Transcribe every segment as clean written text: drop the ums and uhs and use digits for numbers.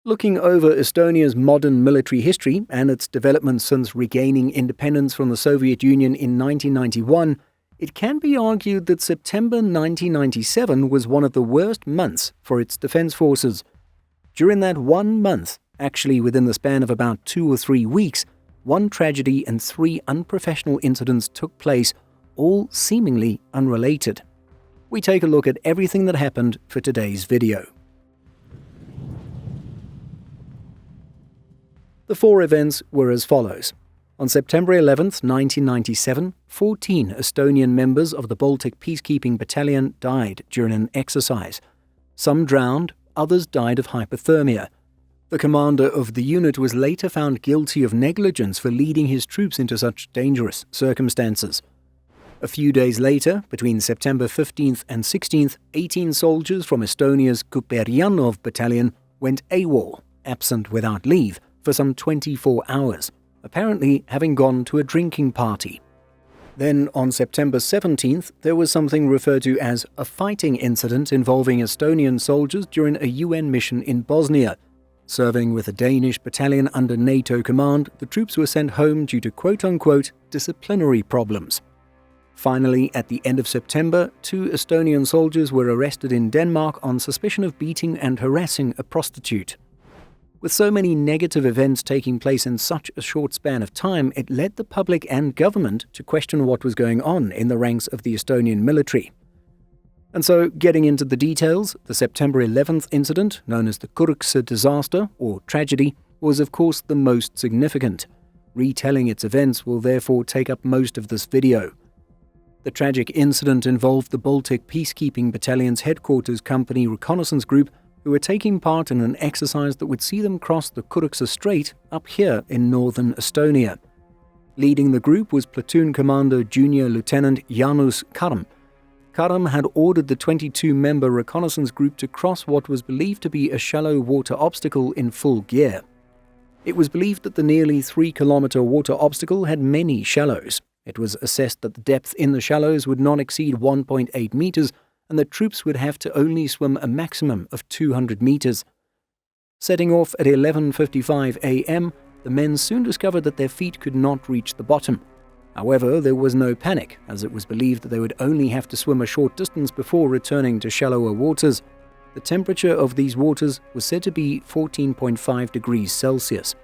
Looking over Estonia's modern military history and its development since regaining independence from the Soviet Union in 1991, it can be argued that September 1997 was one of the worst months for its defense forces. During that 1 month, actually within the span of about 2 or 3 weeks, one tragedy and 3 unprofessional incidents took place, all seemingly unrelated. We take a look at everything that happened for today's video. The 4 events were as follows. On September 11, 1997, 14 Estonian members of the Baltic peacekeeping battalion died during an exercise. Some drowned, others died of hypothermia. The commander of the unit was later found guilty of negligence for leading his troops into such dangerous circumstances. A few days later, between September 15th and 16th, 18 soldiers from Estonia's Kuperjanov battalion went AWOL, absent without leave, for some 24 hours, apparently having gone to a drinking party. Then, on September 17th, there was something referred to as a fighting incident involving Estonian soldiers during a UN mission in Bosnia. Serving with a Danish battalion under NATO command, the troops were sent home due to quote-unquote disciplinary problems. Finally, at the end of September, 2 Estonian soldiers were arrested in Denmark on suspicion of beating and harassing a prostitute. With so many negative events taking place in such a short span of time, it led the public and government to question what was going on in the ranks of the Estonian military. And so, getting into the details, the September 11th incident, known as the Kurkse disaster, or tragedy, was of course the most significant. Retelling its events will therefore take up most of this video. The tragic incident involved the Baltic Peacekeeping Battalion's headquarters company reconnaissance group who were taking part in an exercise that would see them cross the Kurkse Strait up here in northern Estonia. Leading the group was platoon commander Junior Lieutenant Jaanus Karm. Karm had ordered the 22-member reconnaissance group to cross what was believed to be a shallow water obstacle in full gear. It was believed that the nearly 3-kilometer water obstacle had many shallows. It was assessed that the depth in the shallows would not exceed 1.8 meters, and the troops would have to only swim a maximum of 200 meters. Setting off at 11:55 a.m., the men soon discovered that their feet could not reach the bottom. However, there was no panic, as it was believed that they would only have to swim a short distance before returning to shallower waters. The temperature of these waters was said to be 14.5 degrees Celsius.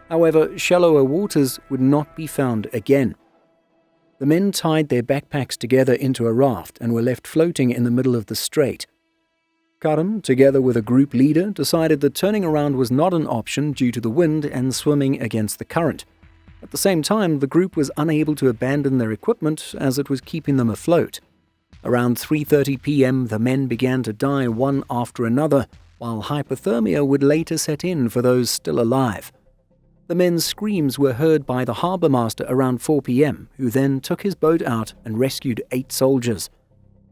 However, shallower waters would not be found again. The men tied their backpacks together into a raft and were left floating in the middle of the strait. Karm, together with a group leader, decided that turning around was not an option due to the wind and swimming against the current. At the same time, the group was unable to abandon their equipment as it was keeping them afloat. Around 3:30 p.m., the men began to die one after another, while hypothermia would later set in for those still alive. The men's screams were heard by the harbour master around 4 p.m., who then took his boat out and rescued 8 soldiers.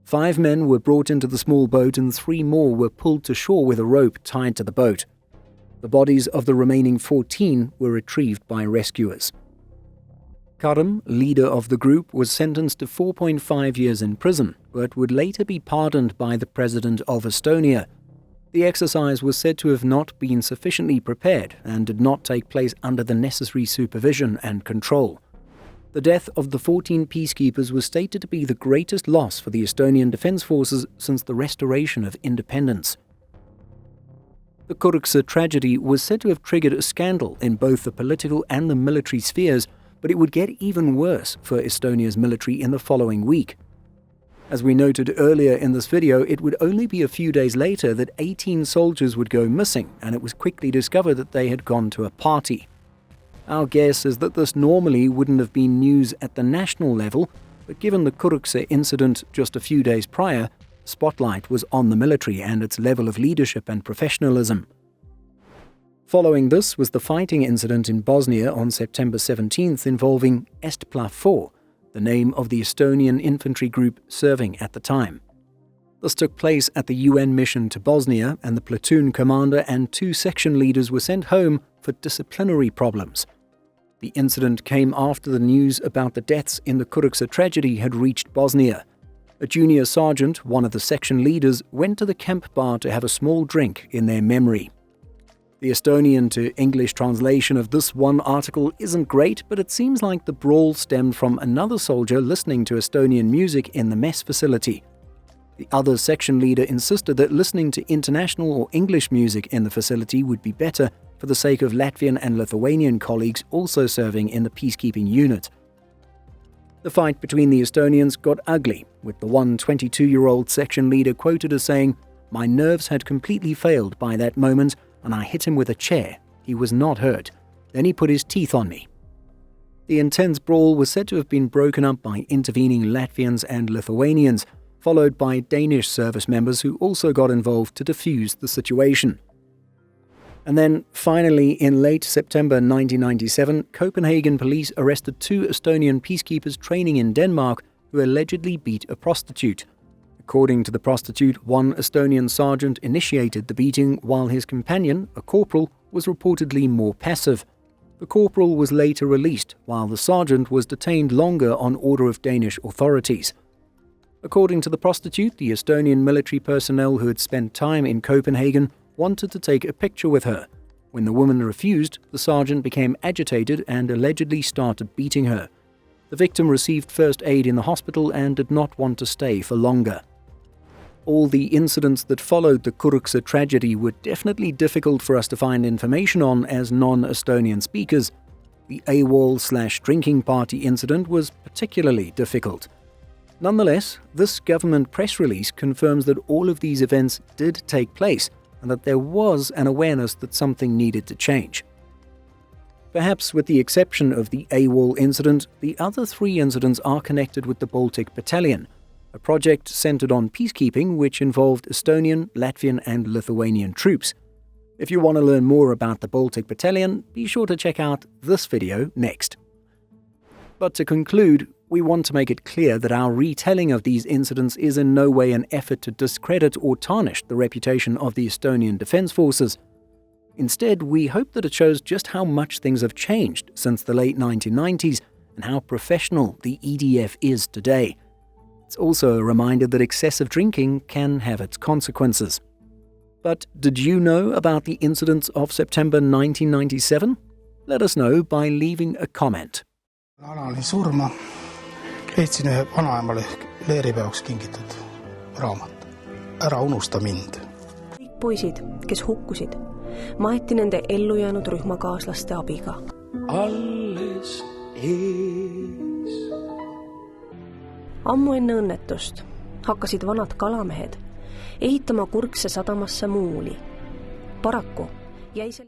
5 men were brought into the small boat and 3 more were pulled to shore with a rope tied to the boat. The bodies of the remaining 14 were retrieved by rescuers. Karm, leader of the group, was sentenced to 4.5 years in prison, but would later be pardoned by the president of Estonia. The exercise was said to have not been sufficiently prepared and did not take place under the necessary supervision and control. The death of the 14 peacekeepers was stated to be the greatest loss for the Estonian defense forces since the restoration of independence. The Kurkse tragedy was said to have triggered a scandal in both the political and the military spheres, but it would get even worse for Estonia's military in the following week. As we noted earlier in this video, it would only be a few days later that 18 soldiers would go missing, and it was quickly discovered that they had gone to a party. Our guess is that this normally wouldn't have been news at the national level, but given the Kurkse incident just a few days prior, the spotlight was on the military and its level of leadership and professionalism. Following this was the fighting incident in Bosnia on September 17th involving Estpla 4, the name of the Estonian infantry group serving at the time. This took place at the UN mission to Bosnia, and the platoon commander and 2 section leaders were sent home for disciplinary problems. The incident came after the news about the deaths in the Kurkse tragedy had reached Bosnia. A junior sergeant, one of the section leaders, went to the camp bar to have a small drink in their memory. The Estonian to English translation of this one article isn't great, but it seems like the brawl stemmed from another soldier listening to Estonian music in the mess facility. The other section leader insisted that listening to international or English music in the facility would be better for the sake of Latvian and Lithuanian colleagues also serving in the peacekeeping unit. The fight between the Estonians got ugly, with the one 22-year-old section leader quoted as saying, "My nerves had completely failed by that moment, and I hit him with a chair. He was not hurt. Then he put his teeth on me." The intense brawl was said to have been broken up by intervening Latvians and Lithuanians, followed by Danish service members who also got involved to defuse the situation. And then, finally, in late September 1997, Copenhagen police arrested 2 Estonian peacekeepers training in Denmark who allegedly beat a prostitute. According to the prostitute, one Estonian sergeant initiated the beating while his companion, a corporal, was reportedly more passive. The corporal was later released, while the sergeant was detained longer on order of Danish authorities. According to the prostitute, the Estonian military personnel who had spent time in Copenhagen wanted to take a picture with her. When the woman refused, the sergeant became agitated and allegedly started beating her. The victim received first aid in the hospital and did not want to stay for longer. All the incidents that followed the Kurkse tragedy were definitely difficult for us to find information on as non-Estonian speakers. The AWOL/drinking party incident was particularly difficult. Nonetheless, this government press release confirms that all of these events did take place and that there was an awareness that something needed to change. Perhaps with the exception of the AWOL incident, the other 3 incidents are connected with the Baltic Battalion, a project centered on peacekeeping which involved Estonian, Latvian and Lithuanian troops. If you want to learn more about the Baltic Battalion, be sure to check out this video next. But to conclude, we want to make it clear that our retelling of these incidents is in no way an effort to discredit or tarnish the reputation of the Estonian Defence Forces. Instead, we hope that it shows just how much things have changed since the late 1990s and how professional the EDF is today. It's also a reminder that excessive drinking can have its consequences. But did you know about the incidents of September 1997? Let us know by leaving a comment. Alali surma leidsin ühe vanaemale leeripäevaks kingitud raamat. Ära unusta mind. Kõik poisid, kes hukkusid, maeti nende ellujäänud rühmakaaslaste abiga. Alles ees. Ammu enne õnnetust hakkasid vanad kalamehed ehitama Kurkse sadamasse muuli. Paraku jäi